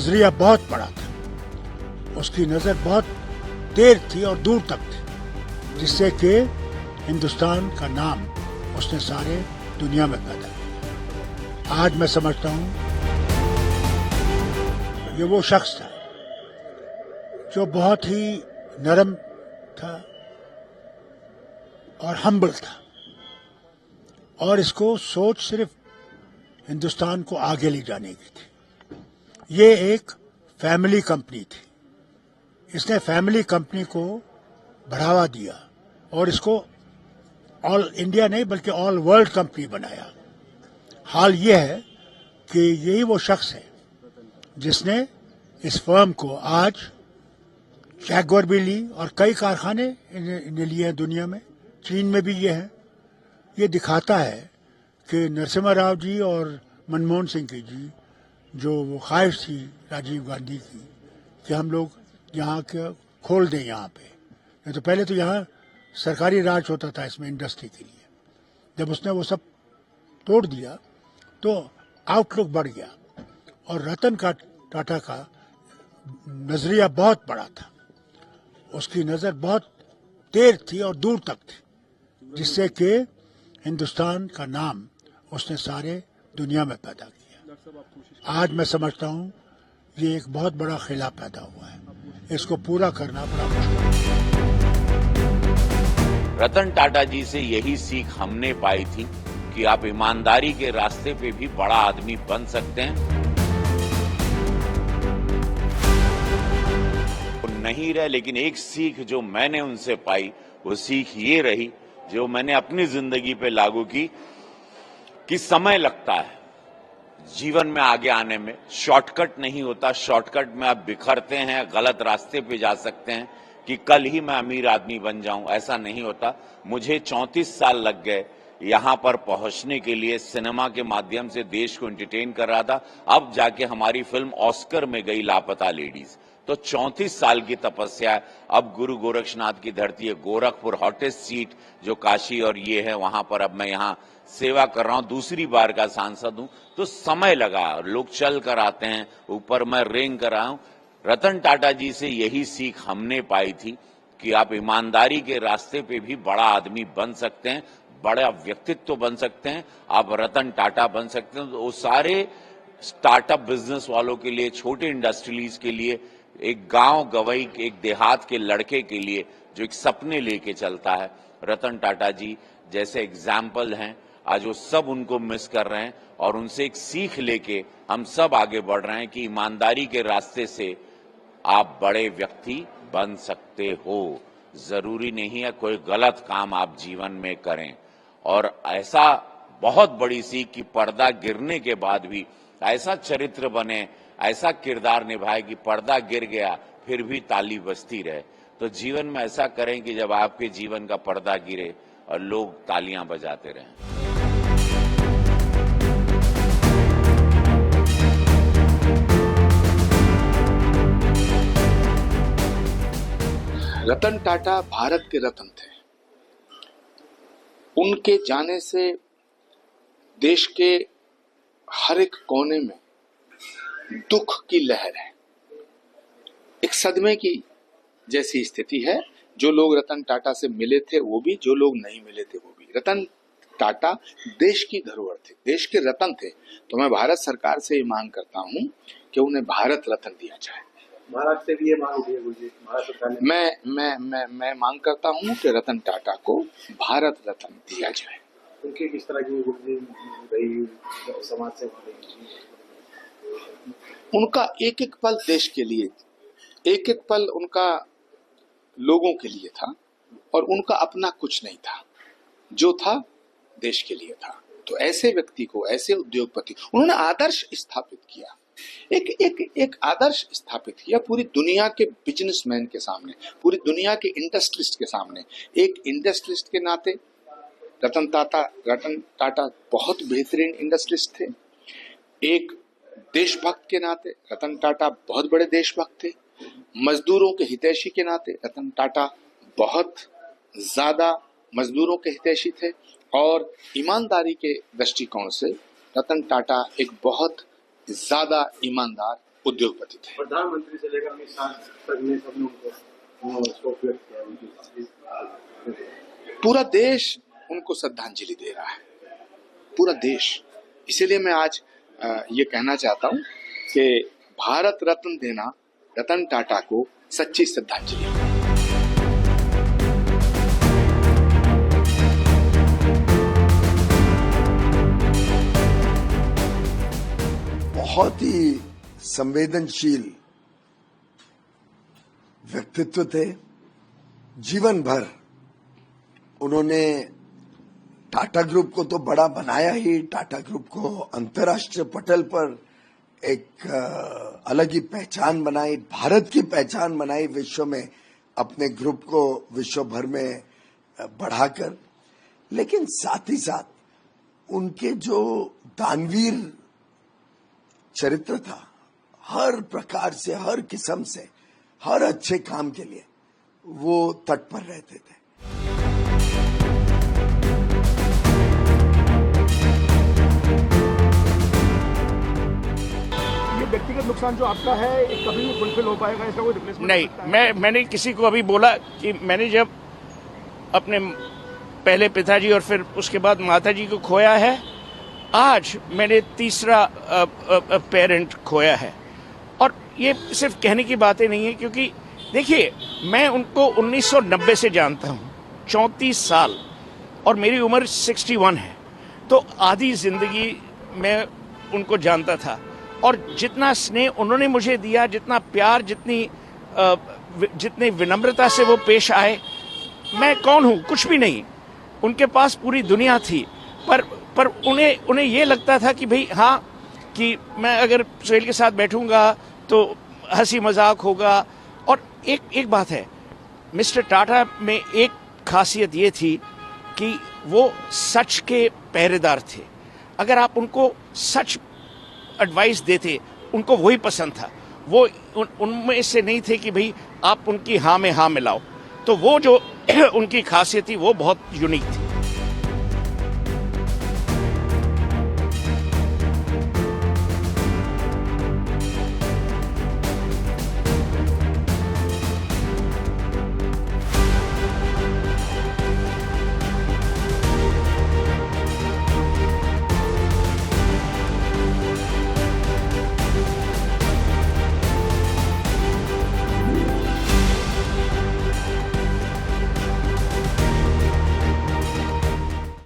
नजरिया बहुत बड़ा था, उसकी नजर बहुत तेज थी और दूर तक थी, जिससे कि हिंदुस्तान का नाम उसने सारे दुनिया में पैदा किया। आज मैं समझता हूँ ये वो शख्स था जो बहुत ही नरम था और हम्बल था, और इसको सोच सिर्फ हिंदुस्तान को आगे ले जाने की थी। ये एक फैमिली कंपनी थी, इसने फैमिली कंपनी को बढ़ावा दिया और इसको ऑल इंडिया नहीं बल्कि ऑल वर्ल्ड कंपनी बनाया। हाल ये है कि यही वो शख्स है जिसने इस फर्म को आज जैगुआर भी ली और कई कारखाने इन्हें लिए हैं दुनिया में, चीन में भी ये है। ये दिखाता है कि नरसिम्हा राव जी और मनमोहन सिंह की जी जो वो ख्वाहिश थी राजीव गांधी की कि हम लोग यहाँ के खोल दें यहाँ पे, नहीं तो पहले तो यहाँ सरकारी राज होता था इसमें इंडस्ट्री के लिए। जब उसने वो सब तोड़ दिया तो आउटलुक बढ़ गया और रतन टाटा का नजरिया बहुत बड़ा था, उसकी नजर बहुत तेज थी और दूर तक थी, जिससे कि हिंदुस्तान का नाम उसने सारे दुनिया में पैदा किया। आज मैं समझता हूँ ये एक बहुत बड़ा खिला पैदा हुआ है, इसको पूरा करना बड़ा मुश्किल है। रतन टाटा जी से यही सीख हमने पाई थी कि आप ईमानदारी के रास्ते पे भी बड़ा आदमी बन सकते हैं। नहीं रहे, लेकिन एक सीख जो मैंने उनसे पाई वो सीख ये रही जो मैंने अपनी जिंदगी पे लागू की कि समय लगता है जीवन में आगे आने में, शॉर्टकट नहीं होता। शॉर्टकट में आप बिखरते हैं, गलत रास्ते पे जा सकते हैं कि कल ही मैं अमीर आदमी बन जाऊं, ऐसा नहीं होता। मुझे 34 साल लग गए यहां पर पहुंचने के लिए। सिनेमा के माध्यम से देश को एंटरटेन कर रहा था, अब जाके हमारी फिल्म ऑस्कर में गई लापता लेडीज। तो 34 साल की तपस्या है। अब गुरु गोरक्षनाथ की धरती है, गोरखपुर हॉटेस्ट सीट जो काशी और ये है, वहां पर अब मैं यहाँ सेवा कर रहा हूं, दूसरी बार का सांसद हूं। तो समय लगा, लोग चल कर आते हैं, ऊपर मैं रेंग कर रहा हूं। रतन टाटा जी से यही सीख हमने पाई थी कि आप ईमानदारी के रास्ते पे भी बड़ा आदमी बन सकते हैं, बड़ा व्यक्तित्व बन सकते हैं, आप रतन टाटा बन सकते हैं। तो वो सारे स्टार्टअप बिजनेस वालों के लिए, छोटे इंडस्ट्रीज के लिए, एक गांव गवई, एक देहात के लड़के के लिए जो एक सपने लेके चलता है, रतन टाटा जी जैसे एग्जाम्पल हैं। आज वो सब उनको मिस कर रहे हैं और उनसे एक सीख लेके हम सब आगे बढ़ रहे हैं कि ईमानदारी के रास्ते से आप बड़े व्यक्ति बन सकते हो। जरूरी नहीं है कोई गलत काम आप जीवन में करें। और ऐसा बहुत बड़ी सीख कि पर्दा गिरने के बाद भी ऐसा चरित्र बने, ऐसा किरदार निभाए कि पर्दा गिर गया फिर भी ताली बजती रहे। तो जीवन में ऐसा करें कि जब आपके जीवन का पर्दा गिरे और लोग तालियां बजाते रहें। रतन टाटा भारत के रतन थे। उनके जाने से देश के हर एक कोने में दुख की लहर है, एक सदमे की जैसी स्थिति है। जो लोग रतन टाटा से मिले थे वो भी, जो लोग नहीं मिले थे वो भी। रतन टाटा देश की धरोहर थे, देश के रतन थे। तो मैं भारत सरकार से ये मांग करता हूं कि उन्हें भारत रत्न दिया जाए। महाराष्ट्र से भी ये मांग उठी है भारत सरकार ने। मैं मांग करता हूं कि रतन टाटा को भारत रत्न दिया जाए। उनकी किस तरह की रही समाज से उनका एक एक पल देश के लिए, एक एक पल उनका लोगों के लिए था और उनका अपना कुछ नहीं था, जो था देश के लिए था। तो ऐसे व्यक्ति को, ऐसे उद्योगपति, उन्होंने आदर्श स्थापित किया, एक आदर्श स्थापित किया पूरी दुनिया के बिजनेसमैन के सामने, पूरी दुनिया के इंडस्ट्रिस्ट के सामने। एक इंडस्ट्रिस्ट के नाते रतन टाटा बहुत बेहतरीन इंडस्ट्रिस्ट थे। एक देशभक्त के नाते रतन टाटा बहुत बड़े देशभक्त थे। मजदूरों के हितैषी के नाते रतन टाटा बहुत ज्यादा मजदूरों के हितैषी थे। और ईमानदारी के दृष्टिकोण से रतन टाटा एक बहुत ज्यादा ईमानदार उद्योगपति थे। प्रधानमंत्री से लेकर अमित शाह तक ने सबने उनको शोक व्यक्त किया उनकी। पूरा देश उनको श्रद्धांजलि दे रहा है, पूरा देश। इसीलिए मैं आज ये कहना चाहता हूं कि भारत रत्न देना रतन टाटा को सच्ची श्रद्धांजलि है। बहुत ही संवेदनशील व्यक्तित्व थे। जीवन भर उन्होंने टाटा ग्रुप को तो बड़ा बनाया ही, टाटा ग्रुप को अंतर्राष्ट्रीय पटल पर एक अलग ही पहचान बनाई, भारत की पहचान बनाई विश्व में, अपने ग्रुप को विश्व भर में बढ़ाकर। लेकिन साथ ही साथ उनके जो दानवीर चरित्र था, हर प्रकार से, हर किस्म से, हर अच्छे काम के लिए वो तत्पर रहते थे। ये व्यक्तिगत नुकसान जो आपका है कभी भी फुलफिल हो पाएगा, इसका कोई रिप्लेसमेंट नहीं। मैंने किसी को अभी बोला कि मैंने जब अपने पहले पिताजी और फिर उसके बाद माताजी को खोया है, आज मैंने तीसरा पेरेंट खोया है। और ये सिर्फ कहने की बातें नहीं है, क्योंकि देखिए मैं उनको 1990 से जानता हूँ, 34 साल, और मेरी उम्र 61 है। तो आधी जिंदगी मैं उनको जानता था, और जितना स्नेह उन्होंने मुझे दिया, जितना प्यार, जितनी विनम्रता से वो पेश आए, मैं कौन हूँ, कुछ भी नहीं। उनके पास पूरी दुनिया थी, पर उन्हें ये लगता था कि भाई हाँ, कि मैं अगर सुहेल के साथ बैठूंगा तो हंसी मजाक होगा। और एक बात है, मिस्टर टाटा में एक खासियत ये थी कि वो सच के पहरेदार थे। अगर आप उनको सच एडवाइस देते, उनको वही पसंद था। वो उनमें से नहीं थे कि भाई आप उनकी हाँ में हाँ मिलाओ। तो वो जो उनकी खासियत थी वो बहुत यूनिक थी।